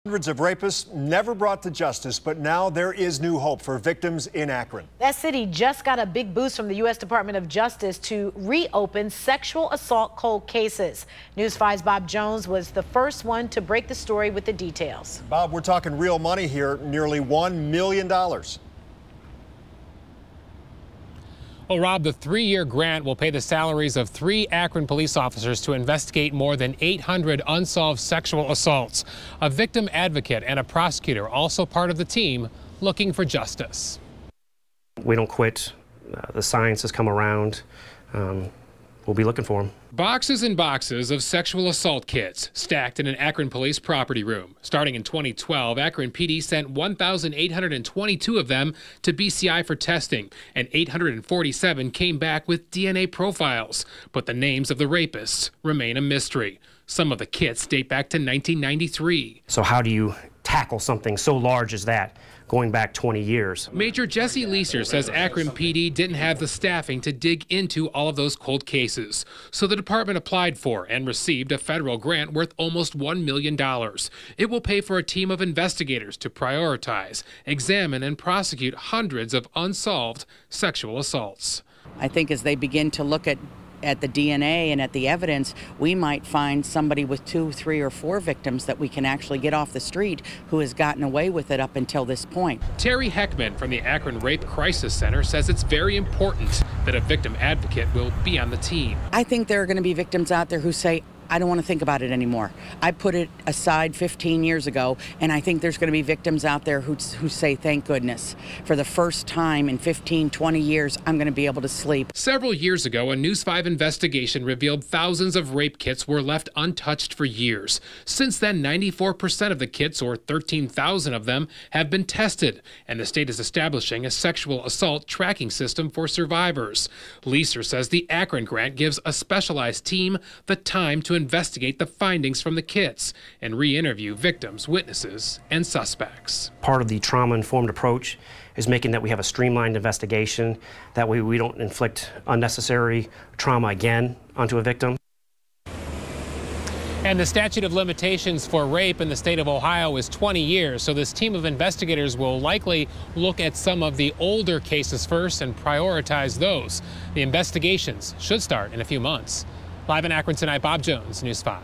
Hundreds of rapists never brought to justice, but now there is new hope for victims in Akron. That city just got a big boost from the U.S. Department of Justice to reopen sexual assault cold cases. News 5's Bob Jones was the first one to break the story with the details. Bob, we're talking real money here, nearly $1 million. Well, Rob, the 3-year grant will pay the salaries of 3 Akron police officers to investigate more than 800 unsolved sexual assaults. A victim advocate and a prosecutor also part of the team looking for justice. We don't quit. The science has come around. We'll be looking for them. Boxes and boxes of sexual assault kits stacked in an Akron police property room. Starting in 2012, Akron PD sent 1,822 of them to BCI for testing, and 847 came back with DNA profiles. But the names of the rapists remain a mystery. Some of the kits date back to 1993. So how do you tackle something so large as that, going back 20 years? Major Jesse Leeser says Akron PD didn't have the staffing to dig into all of those cold cases. So the department applied for and received a federal grant worth almost $1 million. It will pay for a team of investigators to prioritize, examine, and prosecute hundreds of unsolved sexual assaults. I think as they begin to look at the DNA and at the evidence, we might find somebody with 2, 3, or 4 victims that we can actually get off the street who has gotten away with it up until this point. Terry Heckman from the Akron Rape Crisis Center says it's very important that a victim advocate will be on the team. I think there are going to be victims out there who say, I don't want to think about it anymore. I put it aside 15 years ago, and I think there's going to be victims out there who say, thank goodness. For the first time in 15, 20 years, I'm going to be able to sleep. Several years ago, a News 5 investigation revealed thousands of rape kits were left untouched for years. Since then, 94% of the kits, or 13,000 of them, have been tested, and the state is establishing a sexual assault tracking system for survivors. Leeser says the Akron grant gives a specialized team the time to investigate the findings from the kits and re-interview victims, witnesses, and suspects. Part of the trauma-informed approach is making that we have a streamlined investigation. That way we don't inflict unnecessary trauma again onto a victim. And the statute of limitations for rape in the state of Ohio is 20 years, so this team of investigators will likely look at some of the older cases first and prioritize those. The investigations should start in a few months. Live in Akron tonight, Bob Jones, News 5.